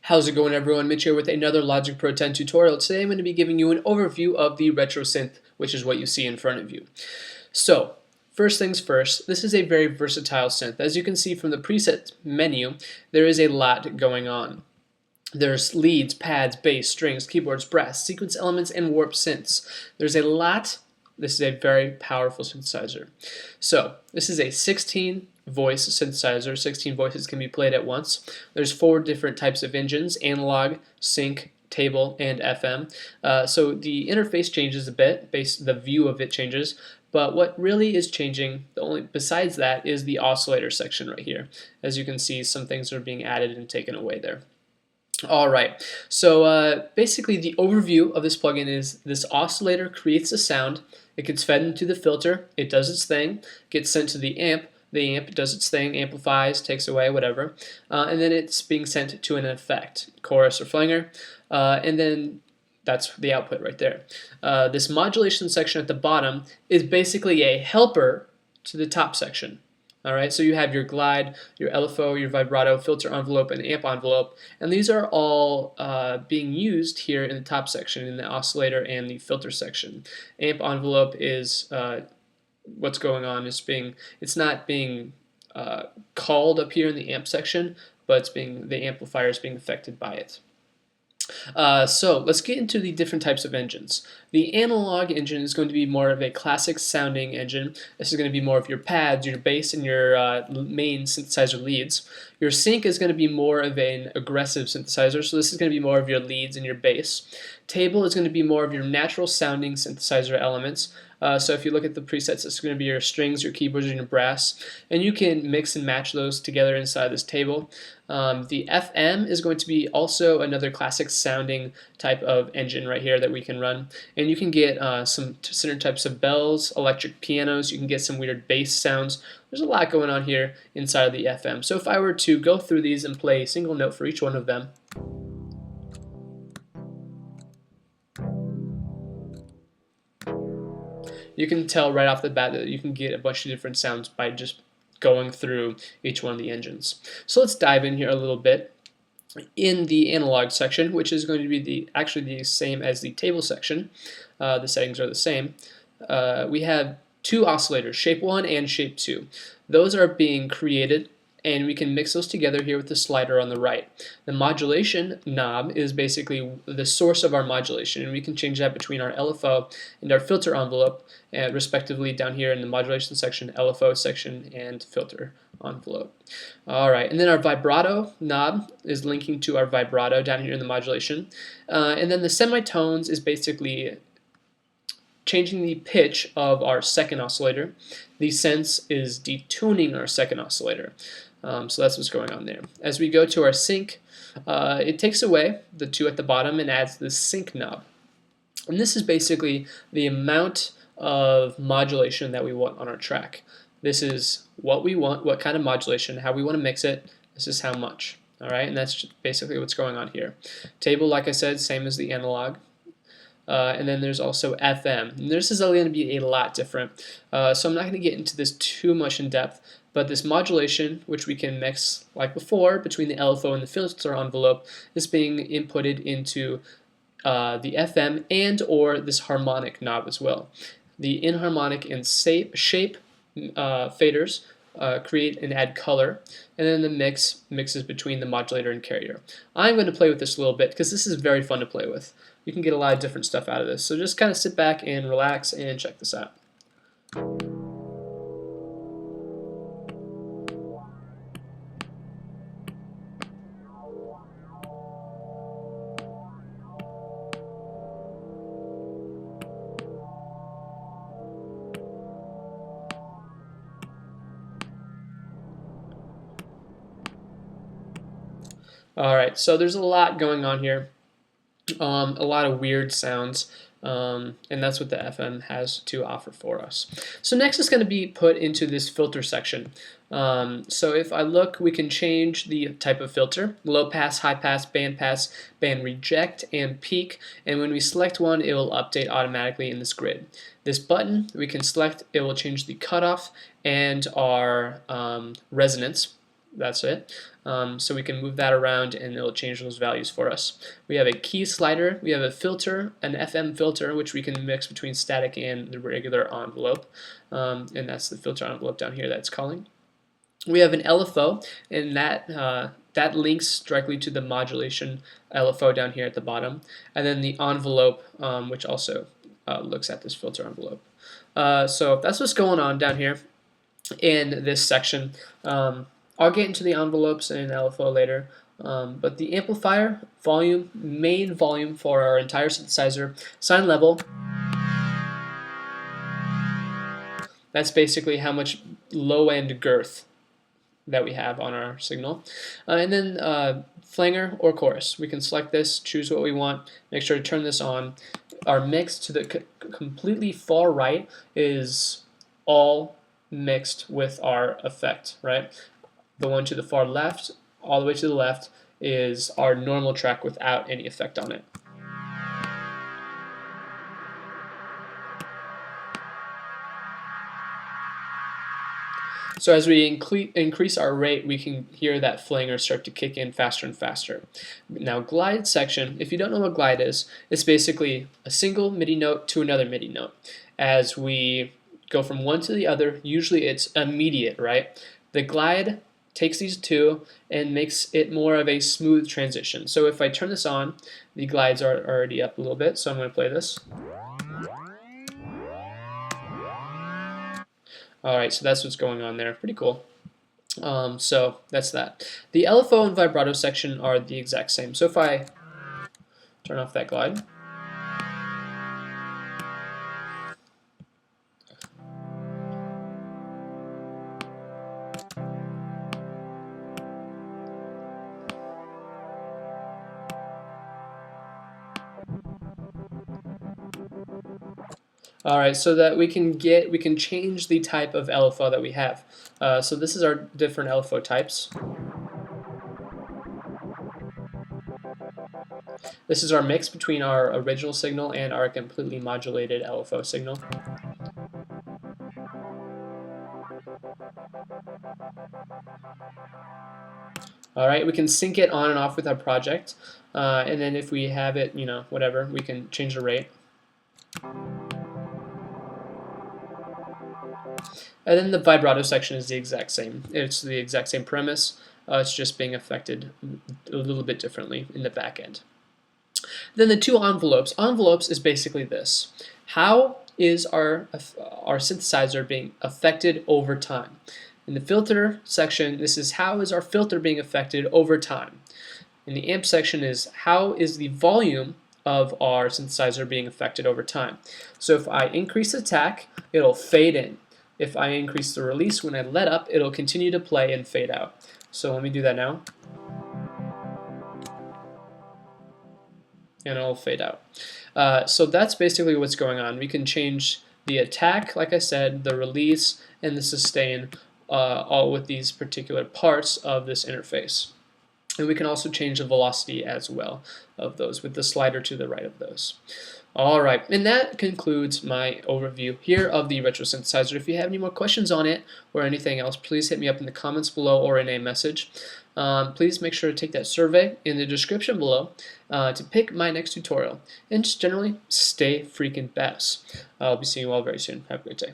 How's it going, everyone? Mitch here with another Logic Pro 10 tutorial. Today I'm going to be giving you an overview of the retro synth, which is what you see in front of you. So, first things first, this is a very versatile synth. As you can see from the preset menu, there is a lot going on. There's leads, pads, bass, strings, keyboards, brass, sequence elements, and warp synths. There's a lot. This is a very powerful synthesizer. So, this is a 16 voice synthesizer. 16 voices can be played at once. There's 4 different types of engines: analog, sync, table, and FM. So the interface changes a bit, the view of it changes, but what really is changing, besides that, is the oscillator section right here. As you can see, some things are being added and taken away there. Alright, so basically the overview of this plugin is this oscillator creates a sound, it gets fed into the filter, it does its thing, gets sent to the amp does its thing, amplifies, takes away, whatever, and then it's being sent to an effect, chorus or flanger, and then that's the output right there. This modulation section at the bottom is basically a helper to the top section. Alright, so you have your glide, your LFO, your vibrato, filter envelope, and amp envelope, and these are all being used here in the top section, in the oscillator and the filter section. Amp envelope is what's going on. It's not being called up here in the amp section, but the amplifier is being affected by it. So let's get into the different types of engines. The analog engine is going to be more of a classic sounding engine. This is going to be more of your pads, your bass, and your main synthesizer leads. Your sync is going to be more of an aggressive synthesizer, so this is going to be more of your leads and your bass. Table is going to be more of your natural sounding synthesizer elements. So if you look at the presets, it's going to be your strings, your keyboards, and your brass, and you can mix and match those together inside this table. The FM is going to be also another classic sounding type of engine right here that we can run, and you can get some certain types of bells, electric pianos, you can get some weird bass sounds. There's a lot going on here inside of the FM. So if I were to go through these and play a single note for each one of them, you can tell right off the bat that you can get a bunch of different sounds by just going through each one of the engines. So let's dive in here a little bit. In the analog section, which is going to be actually the same as the table section, the settings are the same, we have 2 oscillators, shape 1 and shape 2. Those are being created, and we can mix those together here with the slider on the right. The modulation knob is basically the source of our modulation, and we can change that between our LFO and our filter envelope, respectively down here in the modulation section, LFO section, and filter envelope. Alright, and then our vibrato knob is linking to our vibrato down here in the modulation. And then the semitones is basically changing the pitch of our second oscillator. The sense is detuning our second oscillator. So that's what's going on there. As we go to our sync, it takes away the 2 at the bottom and adds the sync knob. And this is basically the amount of modulation that we want on our track. This is what we want, what kind of modulation, how we want to mix it. This is how much. Alright, and that's basically what's going on here. Table, like I said, same as the analog. And then there's also FM. And this is going to be a lot different. So I'm not going to get into this too much in depth, but this modulation, which we can mix like before between the LFO and the filter envelope, is being inputted into the FM and or this harmonic knob as well. The inharmonic and shape faders create and add color, and then the mixes between the modulator and carrier. I'm going to play with this a little bit because this is very fun to play with. You can get a lot of different stuff out of this. So just kind of sit back and relax and check this out. Alright, so there's a lot going on here, a lot of weird sounds, and that's what the FM has to offer for us. So next is going to be put into this filter section. So if I look, we can change the type of filter: low pass, high pass, band reject, and peak, and when we select one, it will update automatically in this grid. This button we can select, it will change the cutoff and our resonance. That's it. So we can move that around and it'll change those values for us. We have a key slider, we have a filter, an FM filter, which we can mix between static and the regular envelope, and that's the filter envelope down here that's calling. We have an LFO, and that links directly to the modulation LFO down here at the bottom, and then the envelope, which also looks at this filter envelope. So that's what's going on down here in this section. I'll get into the envelopes and LFO later, but the amplifier volume, main volume for our entire synthesizer, sine level, that's basically how much low-end girth that we have on our signal. And then Flanger or chorus. We can select this, choose what we want, make sure to turn this on. Our mix to the completely far right is all mixed with our effect, right? The one to the far left, all the way to the left, is our normal track without any effect on it. So as we increase our rate, we can hear that flanger start to kick in faster and faster. Now glide section, if you don't know what glide is, it's basically a single MIDI note to another MIDI note. As we go from one to the other, usually it's immediate, right? The glide takes these two and makes it more of a smooth transition. So if I turn this on, the glides are already up a little bit, so I'm going to play this. Alright, so that's what's going on there. Pretty cool. So that's that. The LFO and vibrato section are the exact same. So if I turn off that glide, alright, so that we can change the type of LFO that we have. So this is our different LFO types. This is our mix between our original signal and our completely modulated LFO signal. Alright, we can sync it on and off with our project, and then if we have it, whatever, we can change the rate. And then the vibrato section is the exact same. It's the exact same premise. It's just being affected a little bit differently in the back end. Then the two envelopes. Envelopes is basically this. How is our synthesizer being affected over time? In the filter section, this is how is our filter being affected over time. In the amp section is how is the volume of our synthesizer being affected over time. So if I increase the attack, it'll fade in. If I increase the release, when I let up, it'll continue to play and fade out. So let me do that now. And it'll fade out. So that's basically what's going on. We can change the attack, like I said, the release, and the sustain, all with these particular parts of this interface. And we can also change the velocity as well of those with the slider to the right of those. Alright, and that concludes my overview here of the retro synthesizer. If you have any more questions on it or anything else, please hit me up in the comments below or in a message. Please make sure to take that survey in the description below to pick my next tutorial. And just generally, stay freaking bass. I'll be seeing you all very soon. Have a great day.